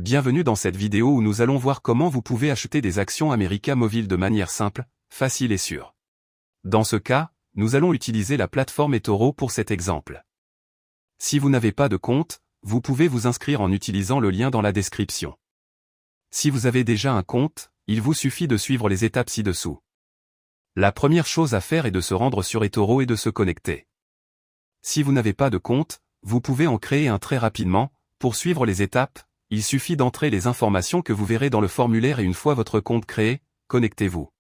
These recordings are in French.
Bienvenue dans cette vidéo où nous allons voir comment vous pouvez acheter des actions América Móvil de manière simple, facile et sûre. Dans ce cas, nous allons utiliser la plateforme eToro pour cet exemple. Si vous n'avez pas de compte, vous pouvez vous inscrire en utilisant le lien dans la description. Si vous avez déjà un compte, il vous suffit de suivre les étapes ci-dessous. La première chose à faire est de se rendre sur eToro et de se connecter. Si vous n'avez pas de compte, vous pouvez en créer un très rapidement. Pour suivre les étapes, il suffit d'entrer les informations que vous verrez dans le formulaire et une fois votre compte créé, connectez-vous.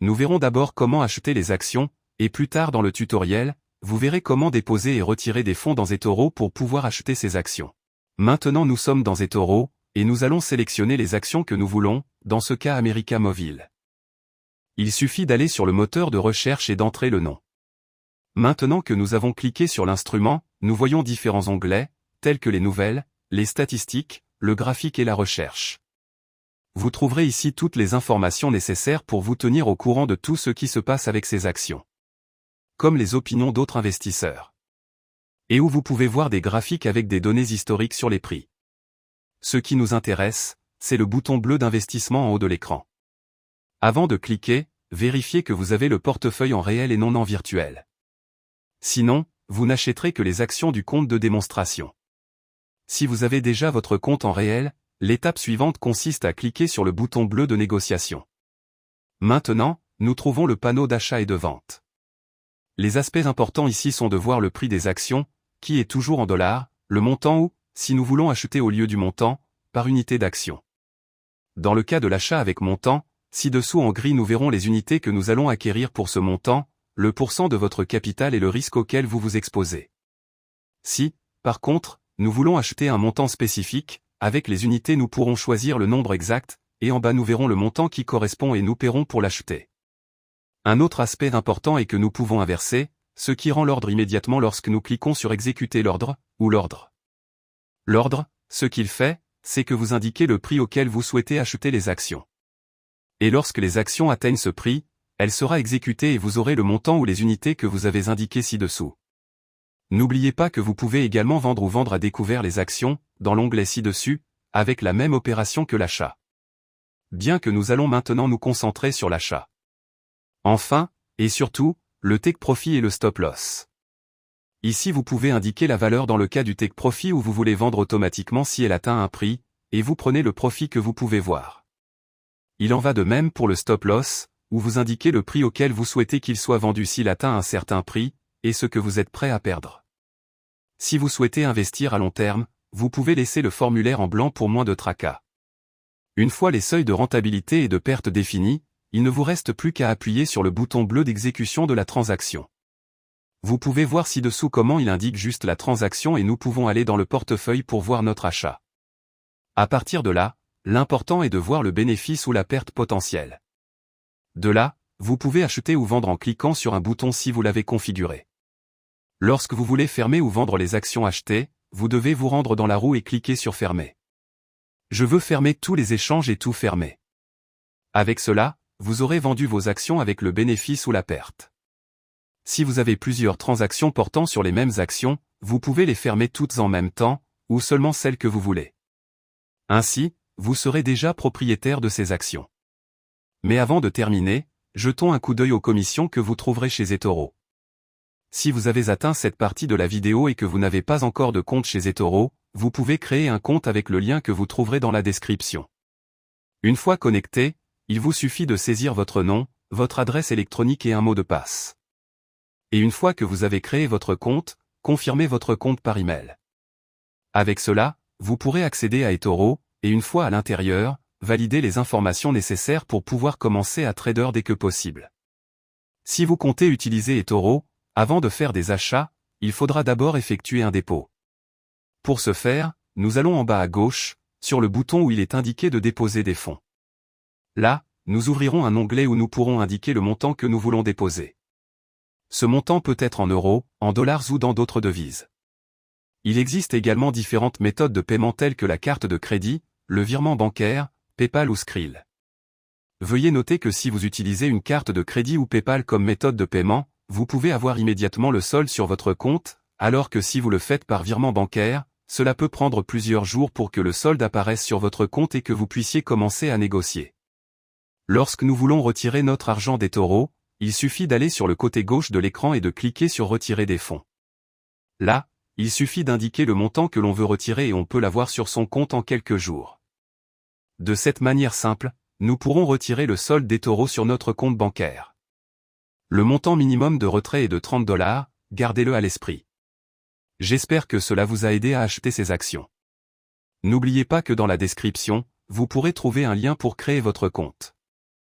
Nous verrons d'abord comment acheter les actions, et plus tard dans le tutoriel, vous verrez comment déposer et retirer des fonds dans eToro pour pouvoir acheter ces actions. Maintenant nous sommes dans eToro, et nous allons sélectionner les actions que nous voulons, dans ce cas América Móvil. Il suffit d'aller sur le moteur de recherche et d'entrer le nom. Maintenant que nous avons cliqué sur l'instrument, nous voyons différents onglets, tels que les nouvelles, les statistiques, le graphique et la recherche. Vous trouverez ici toutes les informations nécessaires pour vous tenir au courant de tout ce qui se passe avec ces actions. Comme les opinions d'autres investisseurs. Et où vous pouvez voir des graphiques avec des données historiques sur les prix. Ce qui nous intéresse, c'est le bouton bleu d'investissement en haut de l'écran. Avant de cliquer, vérifiez que vous avez le portefeuille en réel et non en virtuel. Sinon, vous n'achèterez que les actions du compte de démonstration. Si vous avez déjà votre compte en réel, l'étape suivante consiste à cliquer sur le bouton bleu de négociation. Maintenant, nous trouvons le panneau d'achat et de vente. Les aspects importants ici sont de voir le prix des actions, qui est toujours en dollars, le montant ou, si nous voulons acheter au lieu du montant, par unité d'action. Dans le cas de l'achat avec montant, ci-dessous en gris nous verrons les unités que nous allons acquérir pour ce montant, le pourcent de votre capital et le risque auquel vous vous exposez. Si, par contre, nous voulons acheter un montant spécifique, avec les unités nous pourrons choisir le nombre exact, et en bas nous verrons le montant qui correspond et nous paierons pour l'acheter. Un autre aspect important est que nous pouvons inverser, ce qui rend l'ordre immédiatement lorsque nous cliquons sur exécuter l'ordre, ou l'ordre. L'ordre, ce qu'il fait, c'est que vous indiquez le prix auquel vous souhaitez acheter les actions. Et lorsque les actions atteignent ce prix, elle sera exécutée et vous aurez le montant ou les unités que vous avez indiquées ci-dessous. N'oubliez pas que vous pouvez également vendre ou vendre à découvert les actions, dans l'onglet ci-dessus, avec la même opération que l'achat. Bien que nous allons maintenant nous concentrer sur l'achat. Enfin, et surtout, le take profit et le stop loss. Ici vous pouvez indiquer la valeur dans le cas du take profit où vous voulez vendre automatiquement si elle atteint un prix, et vous prenez le profit que vous pouvez voir. Il en va de même pour le stop loss, où vous indiquez le prix auquel vous souhaitez qu'il soit vendu s'il atteint un certain prix, et ce que vous êtes prêt à perdre. Si vous souhaitez investir à long terme, vous pouvez laisser le formulaire en blanc pour moins de tracas. Une fois les seuils de rentabilité et de perte définis, il ne vous reste plus qu'à appuyer sur le bouton bleu d'exécution de la transaction. Vous pouvez voir ci-dessous comment il indique juste la transaction et nous pouvons aller dans le portefeuille pour voir notre achat. À partir de là, l'important est de voir le bénéfice ou la perte potentielle. De là, vous pouvez acheter ou vendre en cliquant sur un bouton si vous l'avez configuré. Lorsque vous voulez fermer ou vendre les actions achetées, vous devez vous rendre dans la roue et cliquer sur Fermer. Je veux fermer tous les échanges et tout fermer. Avec cela, vous aurez vendu vos actions avec le bénéfice ou la perte. Si vous avez plusieurs transactions portant sur les mêmes actions, vous pouvez les fermer toutes en même temps, ou seulement celles que vous voulez. Ainsi, vous serez déjà propriétaire de ces actions. Mais avant de terminer, jetons un coup d'œil aux commissions que vous trouverez chez eToro. Si vous avez atteint cette partie de la vidéo et que vous n'avez pas encore de compte chez eToro, vous pouvez créer un compte avec le lien que vous trouverez dans la description. Une fois connecté, il vous suffit de saisir votre nom, votre adresse électronique et un mot de passe. Et une fois que vous avez créé votre compte, confirmez votre compte par email. Avec cela, vous pourrez accéder à eToro, et une fois à l'intérieur, valider les informations nécessaires pour pouvoir commencer à trader dès que possible. Si vous comptez utiliser eToro, avant de faire des achats, il faudra d'abord effectuer un dépôt. Pour ce faire, nous allons en bas à gauche, sur le bouton où il est indiqué de déposer des fonds. Là, nous ouvrirons un onglet où nous pourrons indiquer le montant que nous voulons déposer. Ce montant peut être en euros, en dollars ou dans d'autres devises. Il existe également différentes méthodes de paiement telles que la carte de crédit, le virement bancaire, PayPal ou Skrill. Veuillez noter que si vous utilisez une carte de crédit ou PayPal comme méthode de paiement, vous pouvez avoir immédiatement le solde sur votre compte, alors que si vous le faites par virement bancaire, cela peut prendre plusieurs jours pour que le solde apparaisse sur votre compte et que vous puissiez commencer à négocier. Lorsque nous voulons retirer notre argent d'eToro, il suffit d'aller sur le côté gauche de l'écran et de cliquer sur Retirer des fonds. Là, il suffit d'indiquer le montant que l'on veut retirer et on peut l'avoir sur son compte en quelques jours. De cette manière simple, nous pourrons retirer le solde d'eToro sur notre compte bancaire. Le montant minimum de retrait est de 30 $, gardez-le à l'esprit. J'espère que cela vous a aidé à acheter ces actions. N'oubliez pas que dans la description, vous pourrez trouver un lien pour créer votre compte.